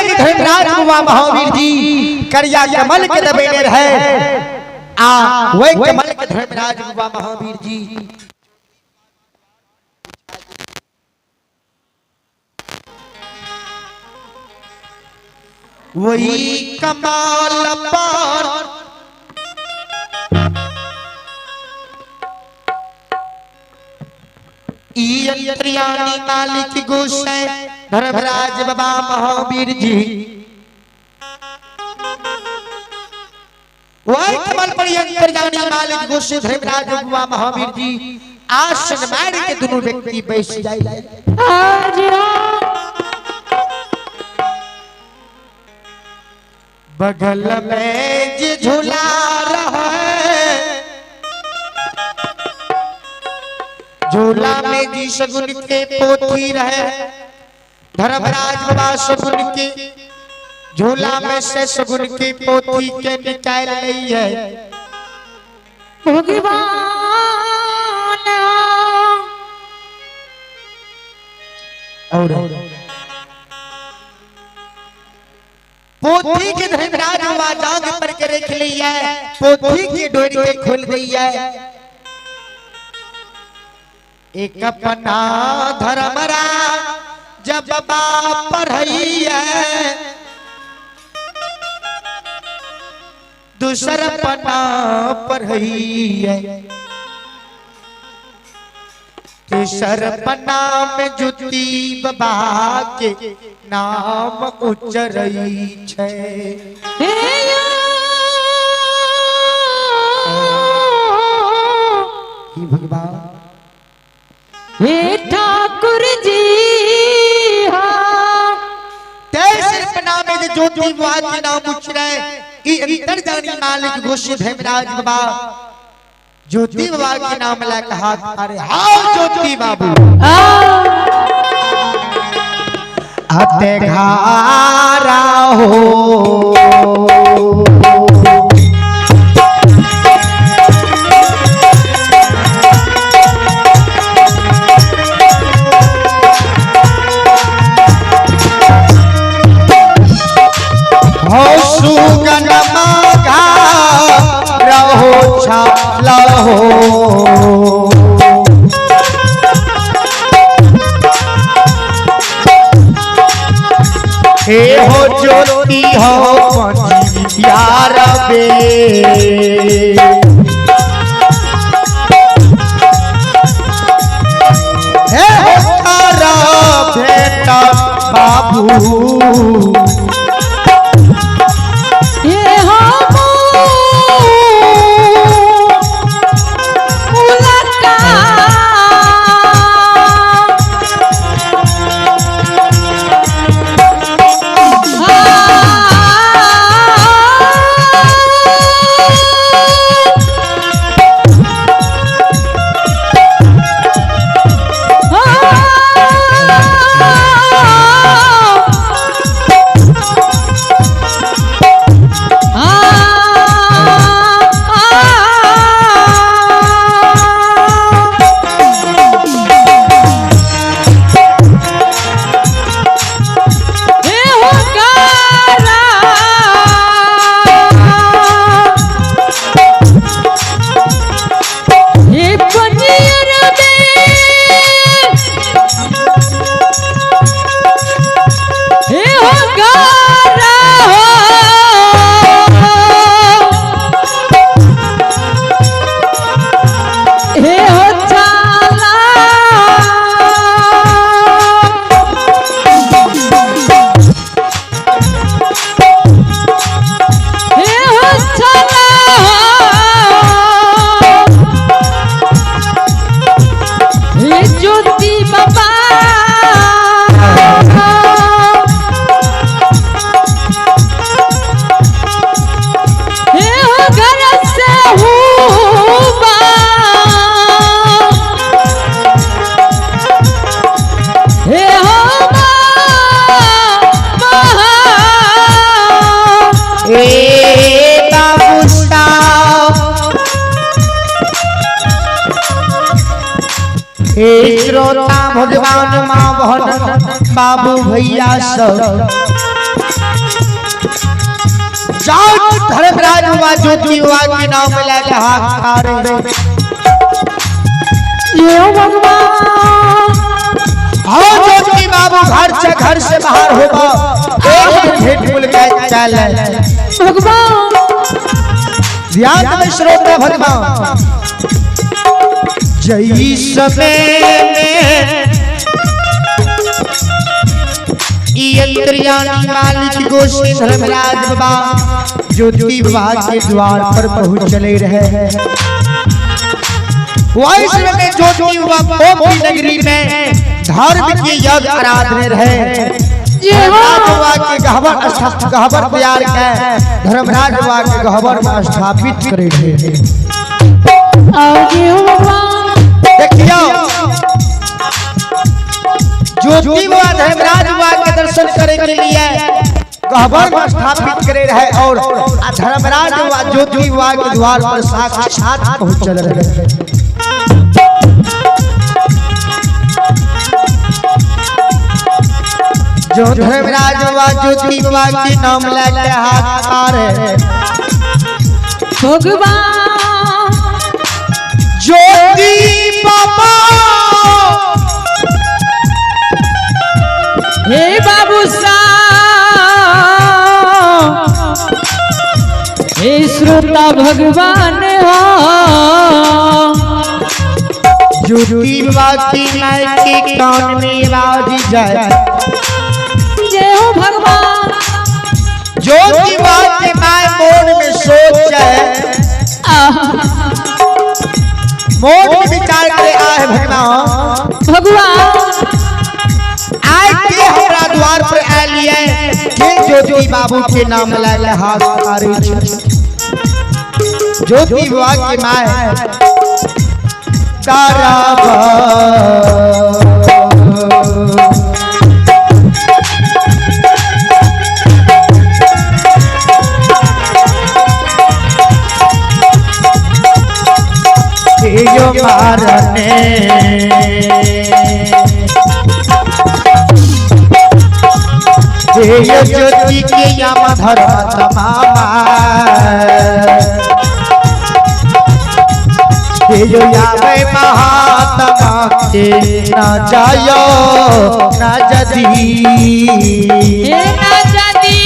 के धर्मराज बाबा महावीर जी करिया कमल के दबेने रहे वही कमल के धर्मराज बाबा महावीर जी वही कमाल पर अंतर्यामी मालिक गोसाई धर्मराज बाबा महावीर जी वही कमल पर अंतर्यामी मालिक गोसाई धर्मराज बाबा महावीर जी आसन मार के दोनों व्यक्ति बैठ जाए बगल में जी झूला रहा है झूला में जी सगुन के पोथी रहे धर्मराज बाबा सगुन के झूला में से सगुन की पोथी के निकाल रही है भगवान और पोथी के धर्मराज बाबा जाग पर के रख ली है पोथी की डोरी के खोल गई है एक अपना धर्मराज जब बाप पढ़ई है दूसरा पना पढ़ई है तीसर पना में जुती बाबा के नाम उच्चरई छे भगवान हे ठाकुर जी तेसर पना में ज्योति बाबा के नाम उच्चरे ई अंतर्यामी मालिक गोसाई धर्मराज बाबा ज्योति बाबा के नाम लेकर हाथ अरे हां ज्योति बाबू आते घारा हो सुगन माघा रहो छाला हो हे हो ज्योति हो यार बे हे हो तारा बेटा बाबू श्रोता भगवान माँ बहन बाबू भैया सब जाओ धर्मराज हुआ ज्योति हुआ के नाम लेके हाथ मारे ये भगवान हाँ ज्योति बाबू घर से बाहर होगा एक भेंट भूल गए चल भगवान ध्यान में श्रोता भगवान जय समय में अंतर्यामी मालिक गोश्त धर्मराज बाबा ज्योति बाबा के द्वार पर पहुंच चले रहे हैं। वैसे में ज्योति बाबा की नगरी में धर्म के यज्ञ आराधने रहे। बाबा के गहवर तैयार है धर्मराज बाबा के गहवर में स्थापित करे थे। देखियो ज्योति बाबा धर्मराज बाबा के दर्शन करे के लिए गहवर में स्थापित करे रहे और धर्मराज बाबा ज्योति बाबा के द्वार पर साक्षात पहुंच चल रहे हैं। जो धर्मराज बाबा ज्योति बाबा के नाम लेके हाथ मारे भगवान ज्योति बाबा हे बाबू हे श्रोता भगवान हो ज्योति बाबा की माई के कान में आवाज जाए जय हो भगवान ज्योति बाबा के माई मोन में सोच है मोन में विचार करे आए भगवान आज के हमरा द्वार पर आ लिए के ज्योति बाबू के नाम लेके हाथ मारे ज्योति बाबा के माई तारा यो मारने ये ज्योति के यम धर्म तमामा ये जो यावे महात्मा के ना जायो ना जदी ना जदी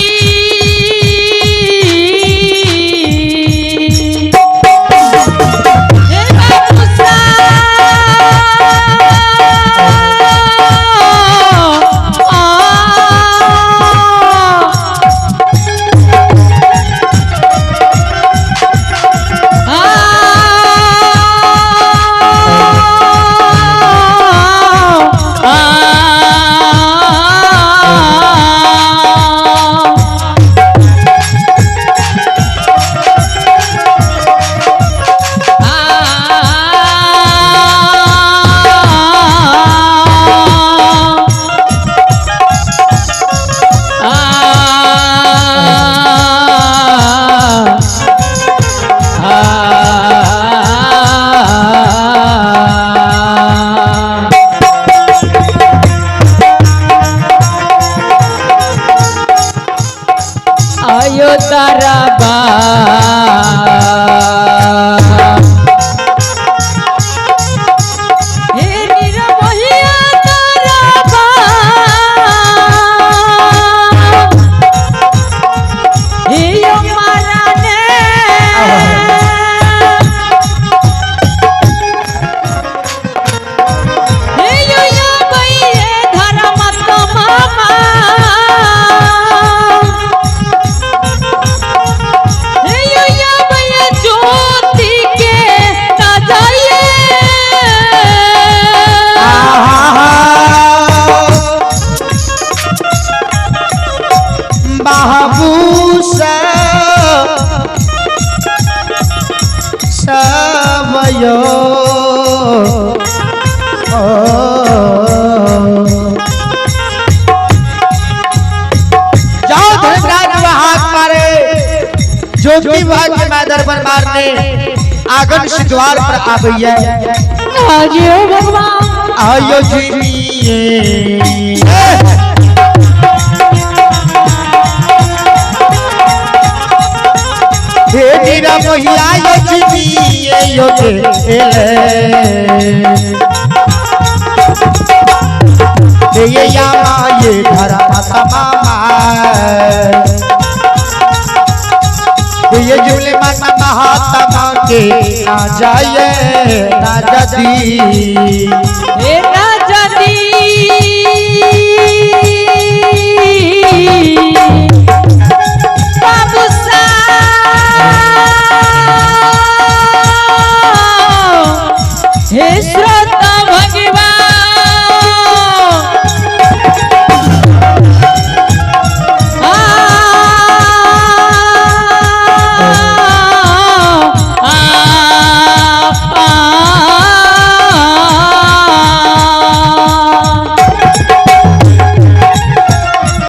आयो तारा सबयो जाओ धर्मराज हाथ मारे ज्योति बाबा के मैदान पर मारने आंगन से द्वार पर आ गई है। आयो भगवान आयो जी कहिया यो जीवी यो गेले ये यामा ये धर्म तमामा ये जुले मन महात्मा के ना जाए ना जदी हे ना